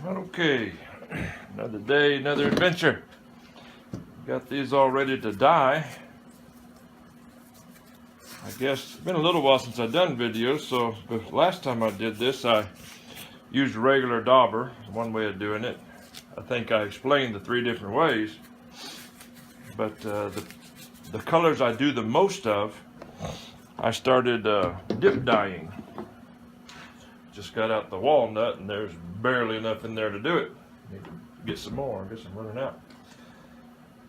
Okay, another day, another adventure. Got these all ready to dye. I guess it's been a little while since I've done videos, so the last time I did this I used a regular dauber, one way of doing it. I think I explained the 3 different ways, but the colors I do the most of, I started dip dyeing. Just got out the walnut and there's barely enough in there to do it. Need to get some more. I guess I'm running out.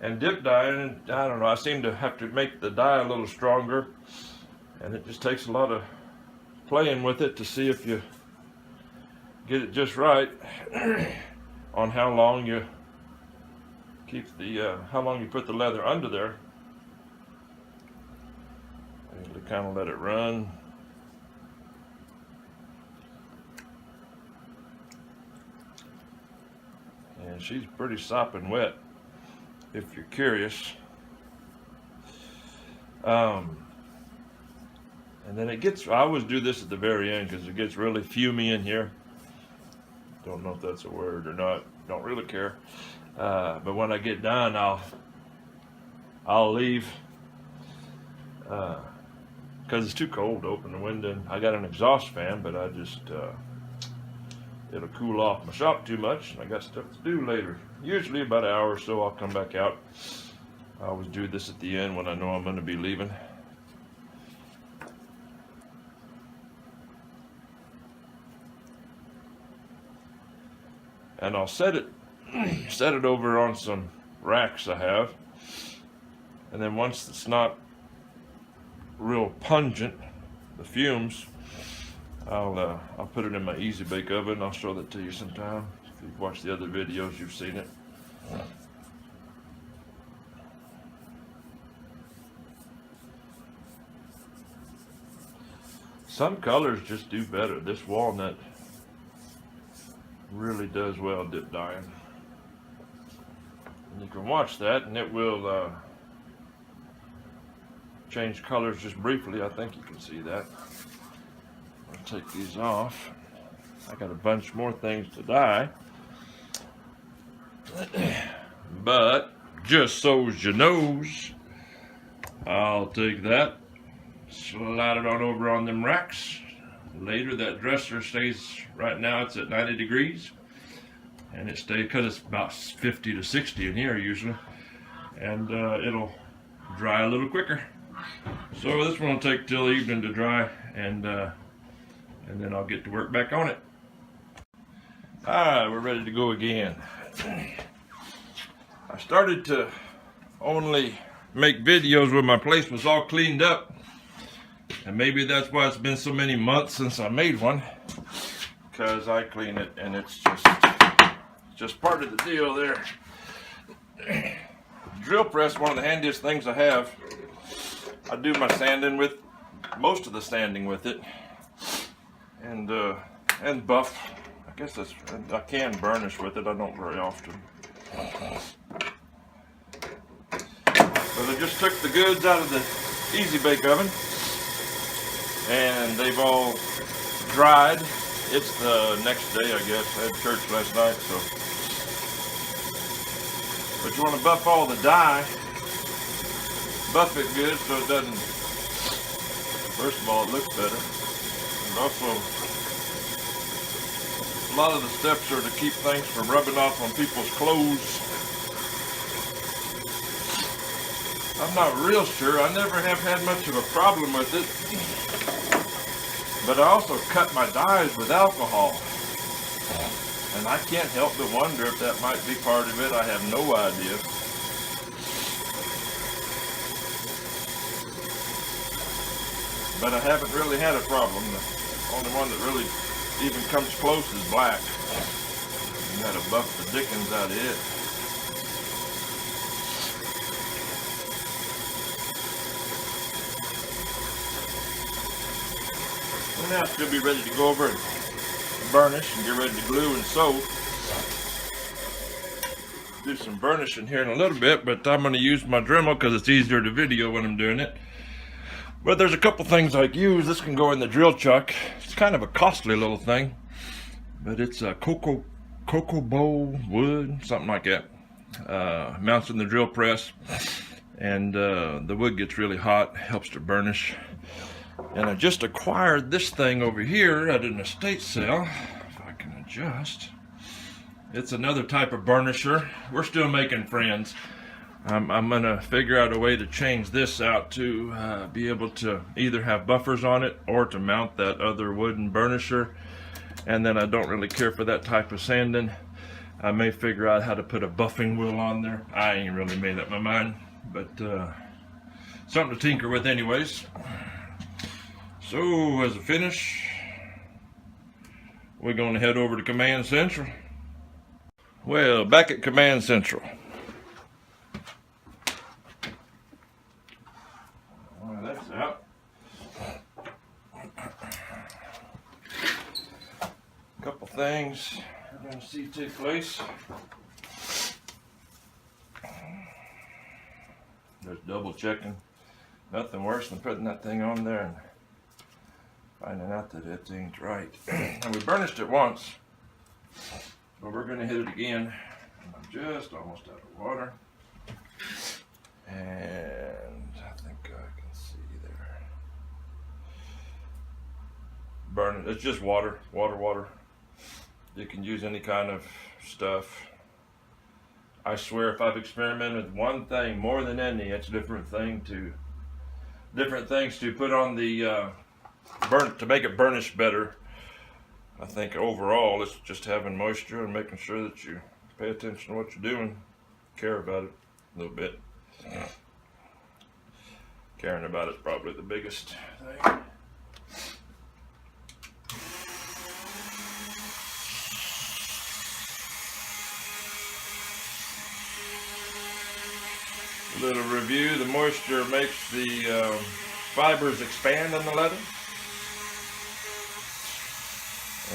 And dip dyeing, I don't know, I seem to have to make the dye a little stronger, and it just takes a lot of playing with it to see if you get it just right on how long you keep the how long you put the leather under there. I need to kind of let it run. And she's pretty sopping wet, if you're curious. And then it gets, I always do this at the very end because it gets really fumy in here. Don't know if that's a word or not, don't really care. But when I get done, I'll leave, because it's too cold to open the window. I got an exhaust fan, but I just, it'll cool off my shop too much, and I got stuff to do later. Usually about an hour or so I'll come back out. I always do this at the end when I know I'm going to be leaving. And I'll set it over on some racks I have, and then once it's not real pungent, the fumes, I'll put it in my easy bake oven. I'll show that to you sometime. If you've watched the other videos, you've seen it. Some colors just do better. This walnut really does well dip dyeing. And you can watch that and it will change colors just briefly. I think you can see that. I'll take these off. I got a bunch more things to dye. But just so's you knows, I'll take that, slide it on over on them racks. Later that dresser stays, right now it's at 90 degrees, and it stays, because it's about 50 to 60 in here usually, and it'll dry a little quicker. So this one will take till evening to dry, and then I'll get to work back on it. Alright, we're ready to go again. I started to only make videos when my place was all cleaned up. And maybe that's why it's been so many months since I made one, because I clean it and it's just part of the deal there. Drill press, one of the handiest things I have. I do my sanding with, most of the sanding with it, and buff. I guess that's, I can burnish with it. I don't very often. But I just took the goods out of the easy bake oven, and they've all dried. It's the next day, I guess. I had church last night, so. But you want to buff all the dye. Buff it good so it doesn't, first of all, it looks better. And also, a lot of the steps are to keep things from rubbing off on people's clothes. I'm not real sure. I never have had much of a problem with it. But I also cut my dyes with alcohol. And I can't help but wonder if that might be part of it. I have no idea. But I haven't really had a problem. The only one that really even comes close is black. You gotta buff the dickens out of it. And now it's gonna be ready to go over and burnish and get ready to glue and sew. Do some burnishing here in a little bit, but I'm gonna use my Dremel because it's easier to video when I'm doing it. But there's a couple things I use. This can go in the drill chuck. It's kind of a costly little thing, but it's a cocoa cocoa bowl wood, something like that. Mounts in the drill press, and the wood gets really hot, helps to burnish. And I just acquired this thing over here at an estate sale. If I can adjust. It's another type of burnisher. We're still making friends. I'm gonna figure out a way to change this out to be able to either have buffers on it or to mount that other wooden burnisher. And then I don't really care for that type of sanding. I may figure out how to put a buffing wheel on there. I ain't really made up my mind, but something to tinker with anyways. So as a finish, we're going to head over to Command Central. Well, back at Command Central. Well, that's out. Couple things we're going to see take place. Just double checking. Nothing worse than putting that thing on there and finding out that it ain't right. And we burnished it once, but we're going to hit it again. I'm just almost out of water, and I think I can see there. Burn it. It's just water. You can use any kind of stuff. I swear, if I've experimented with one thing more than any, it's different things to put on the to make it burnish better. I think overall it's just having moisture and making sure that you pay attention to what you're doing, care about it a little bit. Caring about it's probably the biggest thing. Little review: the moisture makes the fibers expand in the leather,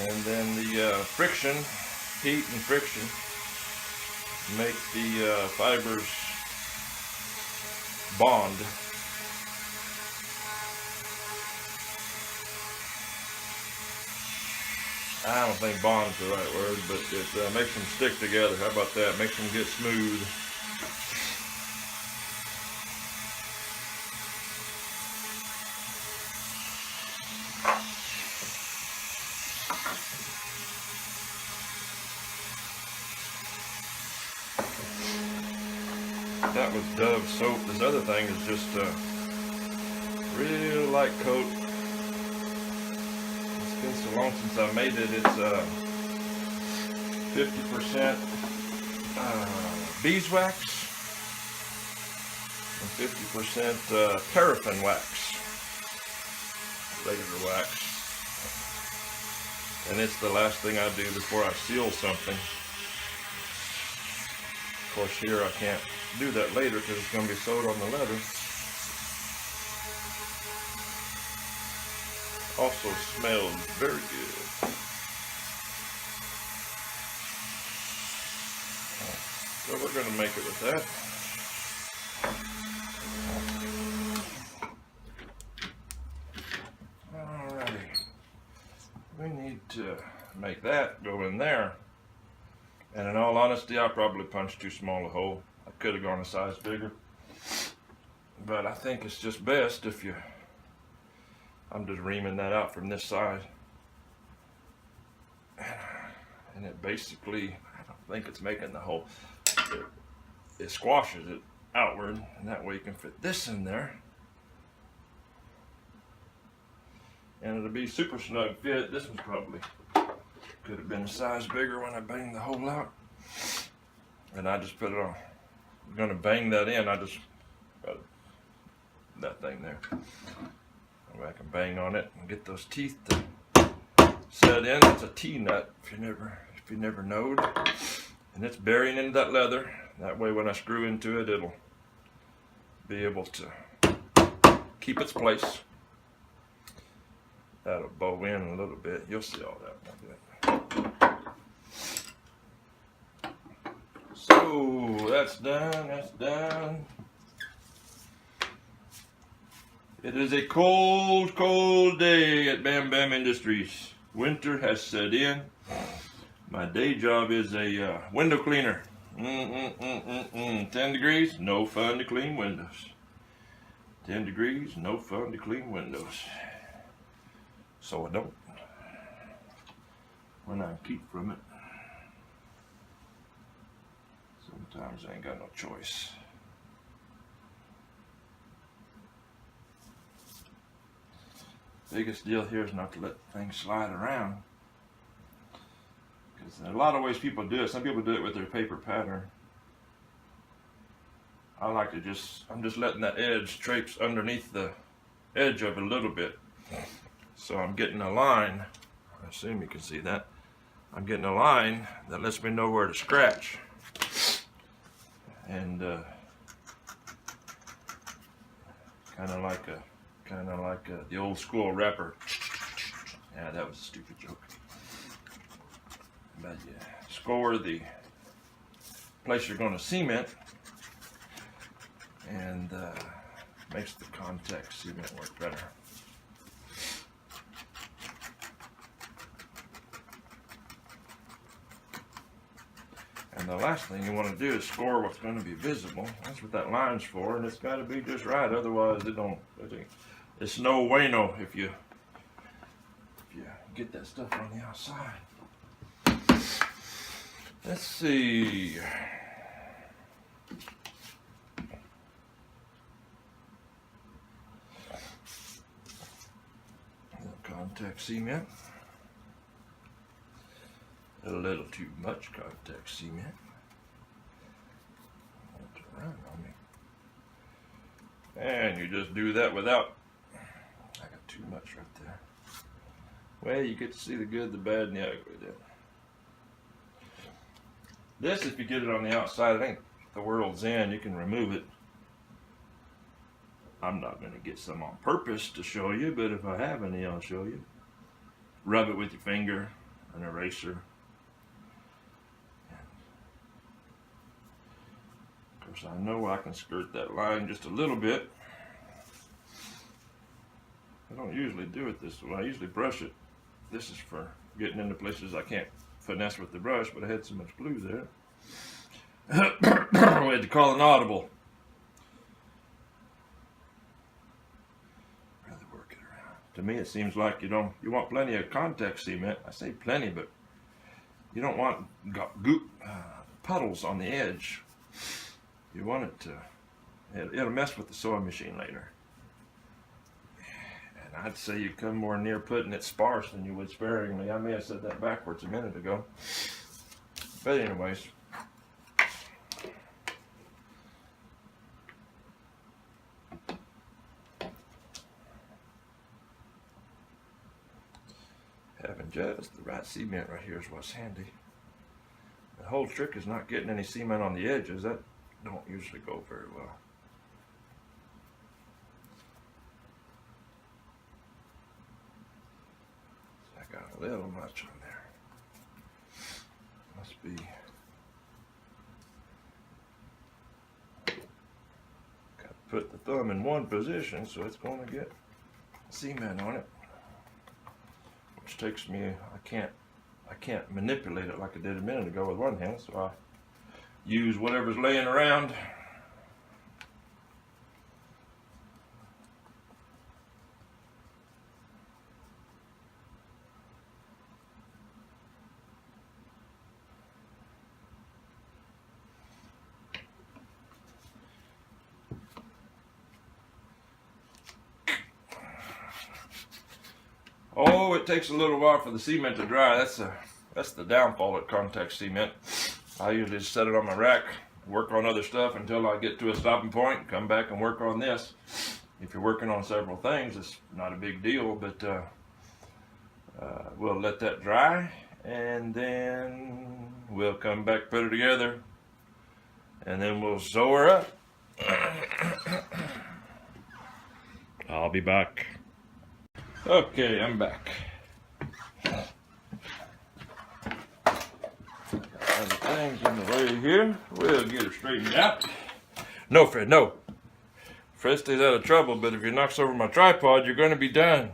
and then the friction, heat and friction, make the fibers bond. I don't think bond's the right word, but it makes them stick together. How about that? Makes them get smooth. That was Dove soap. This other thing is just a real light coat. It's been so long since I made it. It's 50% beeswax and 50% paraffin wax, regular wax. And it's the last thing I do before I seal something. Of course, here I can't do that later because it's going to be sewed on the leather. Also smells very good. So we're going to make it with that. Alrighty. We need to make that go in there. And in all honesty, I probably punched too small a hole. I could have gone a size bigger, but I think it's just best if I'm just reaming that out from this side, and it basically, I don't think it's making the hole. It squashes it outward, and that way you can fit this in there, and it'll be super snug fit. This one probably could have been a size bigger when I banged the hole out, and I just put it on. I'm going to bang that in. I just got that thing there. I can bang on it and get those teeth to set in. It's a T-nut if you never knowed, and it's burying into that leather. That way, when I screw into it, it'll be able to keep its place. That'll bow in a little bit. You'll see all that. So that's done. That's done. It is a cold, cold day at Bam Bam Industries. Winter has set in. My day job is a window cleaner. 10 degrees, no fun to clean windows. 10 degrees, no fun to clean windows. So I don't. When I keep from it, sometimes I ain't got no choice. Biggest deal here is not to let things slide around. Because there are a lot of ways people do it. Some people do it with their paper pattern. I like to I'm just letting that edge traipse underneath the edge of it a little bit. So I'm getting a line. I assume you can see that. I'm getting a line that lets me know where to scratch. And kind of like the old school rapper. Yeah, that was a stupid joke. But you score the place you're going to cement, and makes the contact cement work better. And the last thing you want to do is score what's going to be visible. That's what that line's for, and it's got to be just right. Otherwise, it's no bueno if you get that stuff on the outside. Let's see. Contact cement. A little too much contact cement. Wants to run on me. And you just do that without. I got too much right there. Well, you get to see the good, the bad, and the ugly there. This, if you get it on the outside, I think the world's end. You can remove it. I'm not going to get some on purpose to show you, but if I have any, I'll show you. Rub it with your finger, an eraser. Of course, I know I can skirt that line just a little bit. I don't usually do it this way. I usually brush it. This is for getting into places I can't finesse with the brush, but I had so much glue there. We had to call an audible. Rather work it around. To me, it seems like you want plenty of contact cement. I say plenty, but you don't want puddles on the edge. You want it to, it'll mess with the sewing machine later. And I'd say you come more near putting it sparse than you would sparingly. I may have said that backwards a minute ago. But anyways. Having just the right cement right here is what's handy. The whole trick is not getting any cement on the edges. That don't usually go very well. I got a little much on there. Must be. Got to put the thumb in one position so it's going to get cement on it. Which takes me, I can't manipulate it like I did a minute ago with one hand, so I use whatever's laying around. Oh, it takes a little while for the cement to dry. That's the downfall of contact cement. I usually just set it on my rack, work on other stuff until I get to a stopping point, come back and work on this. If you're working on several things, it's not a big deal, but we'll let that dry, and then we'll come back, put it together, and then we'll sew her up. I'll be back. Okay, I'm back. Other things in the way here. We'll get her straightened out. No, Fred, no. Fred stays out of trouble, but if he knocks over my tripod, you're going to be done.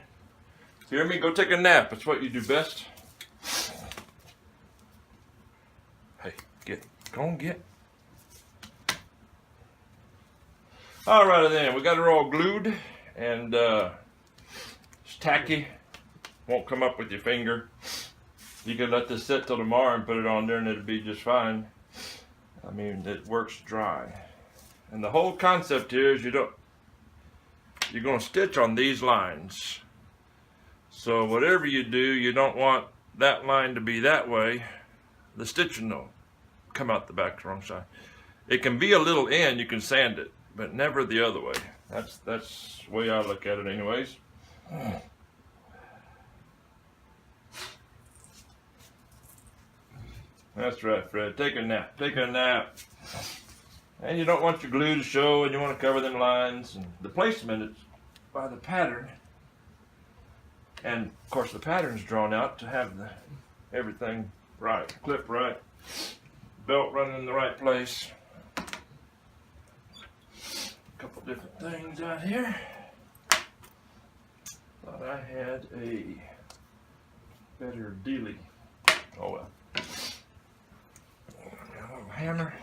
Hear me? Go take a nap. That's what you do best. Hey, go on, get. Alrighty then, we got her all glued, and it's tacky, won't come up with your finger. You can let this sit till tomorrow and put it on there and it'll be just fine. I mean, it works dry. And the whole concept here is you're gonna stitch on these lines. So whatever you do, you don't want that line to be that way. The stitching will come out the back the wrong side. It can be a little in, you can sand it, but never the other way. That's the way I look at it anyways. That's right, Fred. Take a nap. Take a nap. And you don't want your glue to show, and you want to cover them lines. And the placement is by the pattern. And of course, the pattern's drawn out to have everything right, clip right, belt running in the right place. A couple different things out here. Thought I had a better dealie. Oh well. Hammer.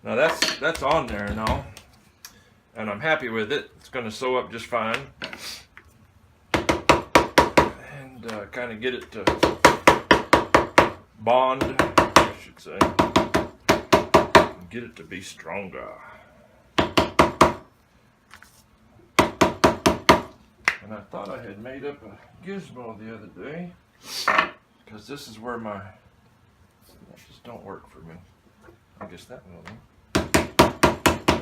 Now that's on there and all, and I'm happy with it. It's going to sew up just fine, and kind of get it to bond, I should say, and get it to be stronger. And I thought I had made up a gizmo the other day, because this is where my that just don't work for me. I guess that will. Go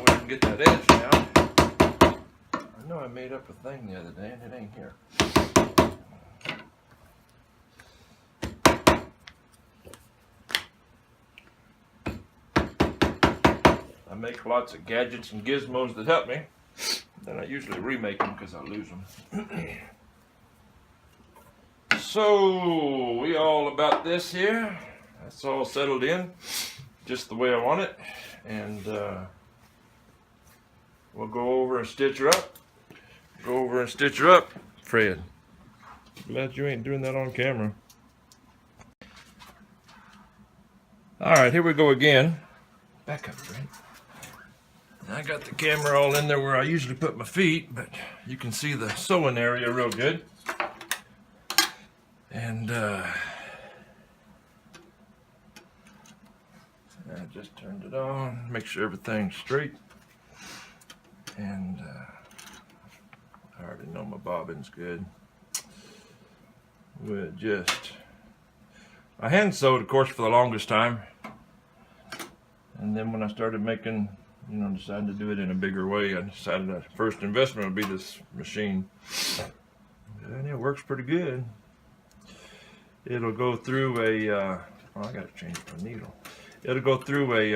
ahead and get that edge now. I know I made up a thing the other day and it ain't here. I make lots of gadgets and gizmos that help me. Then I usually remake them because I lose them. So, we all about this here. That's all settled in, just the way I want it, and we'll go over and stitch her up. Go over and stitch her up, Fred. Glad you ain't doing that on camera. All right, here we go again. Back up, Fred. I got the camera all in there where I usually put my feet, but you can see the sewing area real good. And I just turned it on, make sure everything's straight, and I already know my bobbin's good. We'll just, I hand sewed, of course, for the longest time, and then when I started making, decided to do it in a bigger way, I decided the first investment would be this machine, and it works pretty good. It'll go through a, oh, I gotta change my needle. It'll go through a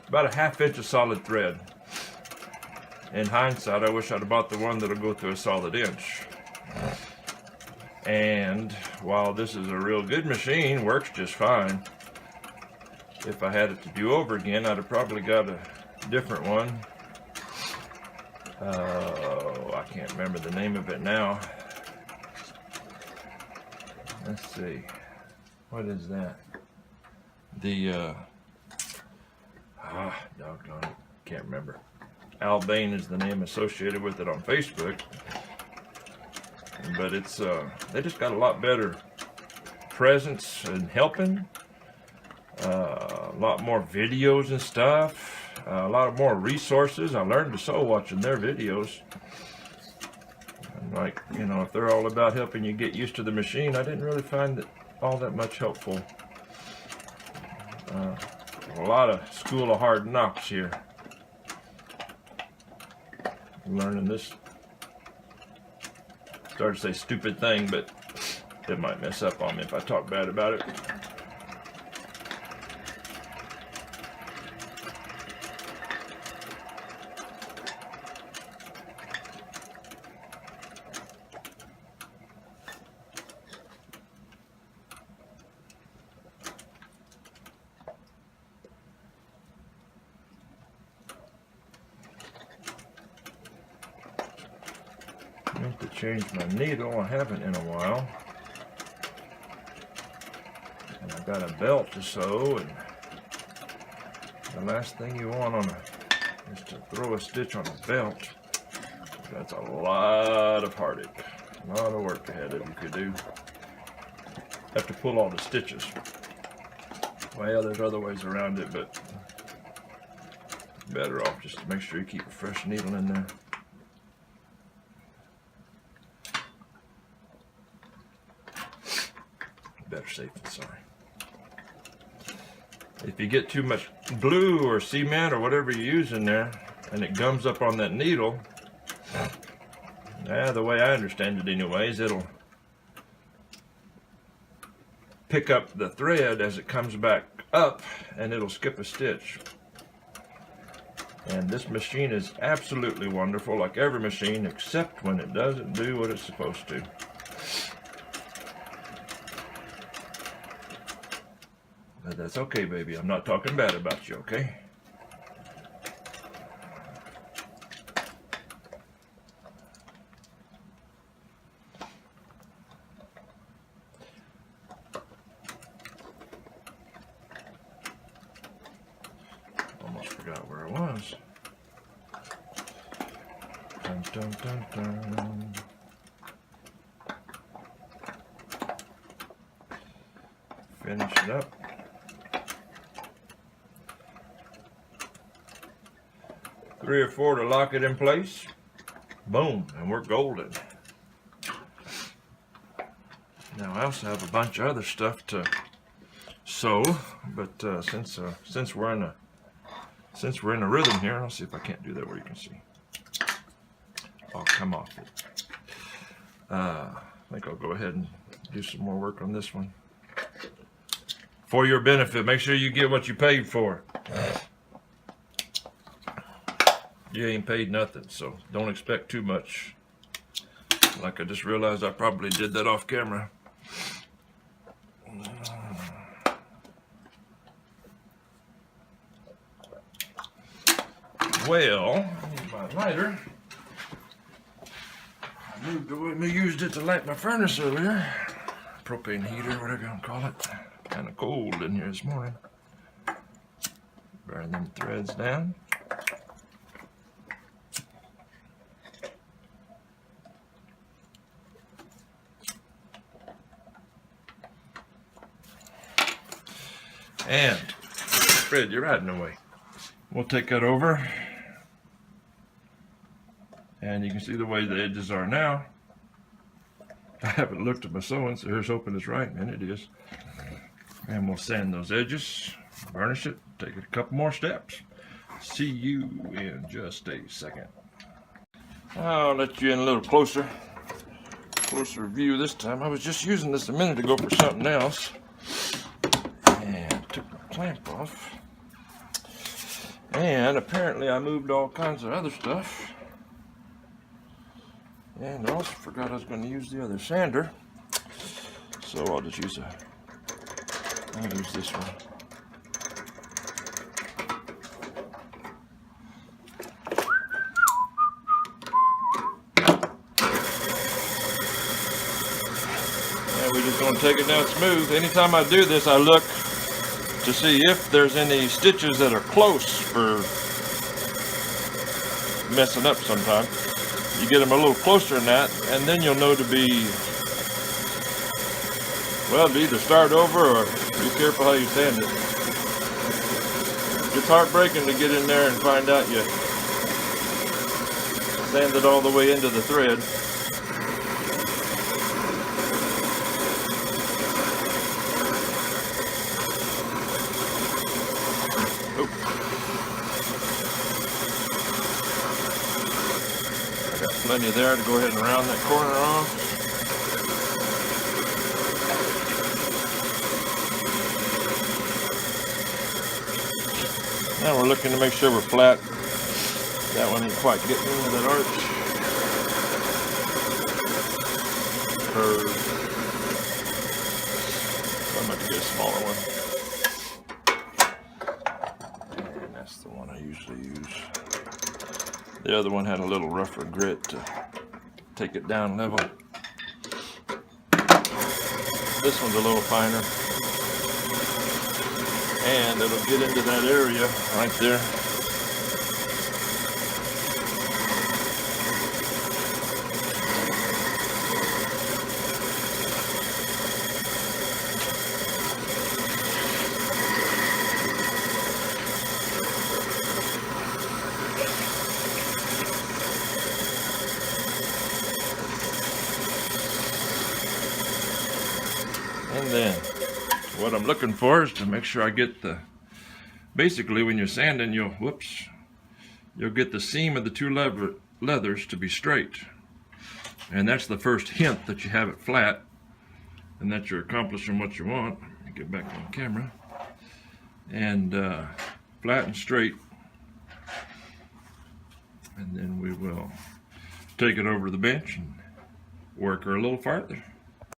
about a ½ inch of solid thread. In hindsight, I wish I'd have bought the one that'll go through a solid inch. And while this is a real good machine, works just fine. If I had it to do over again, I'd have probably got a different one. I can't remember the name of it now. Let's see. What is that? The, doggone it. Can't remember. Al Bain is the name associated with it on Facebook. But it's, they just got a lot better presence and helping. A lot more videos and stuff. A lot more resources. I learned to sew watching their videos. Like, if they're all about helping you get used to the machine, I didn't really find it all that much helpful. A lot of school of hard knocks here. Learning this. Started to say stupid thing, but it might mess up on me if I talk bad about it. I have to change my needle. I haven't in a while. And I've got a belt to sew, and the last thing you want on is to throw a stitch on a belt. That's a lot of heartache, a lot of work ahead of you could do. Have to pull all the stitches. Well, there's other ways around it, but better off just to make sure you keep a fresh needle in there. Better safe than sorry. If you get too much glue or cement or whatever you use in there and it gums up on that needle, the way I understand it anyways, it'll pick up the thread as it comes back up and it'll skip a stitch. And this machine is absolutely wonderful, like every machine, except when it doesn't do what it's supposed to. But that's okay, baby. I'm not talking bad about you, okay? Almost forgot where I was. Dun, dun, dun, dun. Finish it up. Three or four to lock it in place. Boom, and we're golden. Now I also have a bunch of other stuff to sew, but since we're in a rhythm here, I'll see if I can't do that where you can see. I'll come off it. I think I'll go ahead and do some more work on this one. For your benefit, make sure you get what you paid for. You ain't paid nothing, so don't expect too much. Like I just realized I probably did that off camera. Well, I need my lighter. I used it to light my furnace earlier. Propane heater, whatever you want to call it. Kind of cold in here this morning. Burn them threads down. And Fred, you're riding away. We'll take that over. And you can see the way the edges are now. I haven't looked at my sewing, so here's hoping it's right, and it is. And we'll sand those edges, burnish it, take it a couple more steps. See you in just a second. I'll let you in a little closer view this time. I was just using this a minute ago for something else. And took the clamp off. And apparently I moved all kinds of other stuff. And I also forgot I was going to use the other sander. So I'll just use this one. And we're just going to take it down smooth. Anytime I do this, I look to see if there's any stitches that are close for messing up sometime. You get them a little closer than that, and then you'll know to be, well, to either start over or be careful how you sand it. It's heartbreaking to get in there and find out you sanded all the way into the thread. Plenty there to go ahead and round that corner off. Now we're looking to make sure we're flat. That one ain't quite getting into that arch. Curve. So I'm going to get a smaller one. And that's the one I usually use. The other one had a little rougher grit to take it down level. This one's a little finer. and it'll get into that area right there. And then what I'm looking for is to make sure I get the, basically when you're sanding, you'll get the seam of the two leathers to be straight. And that's the first hint that you have it flat and that you're accomplishing what you want. Let me get back on camera. And flat and straight. And then we will take it over to the bench and work her a little farther.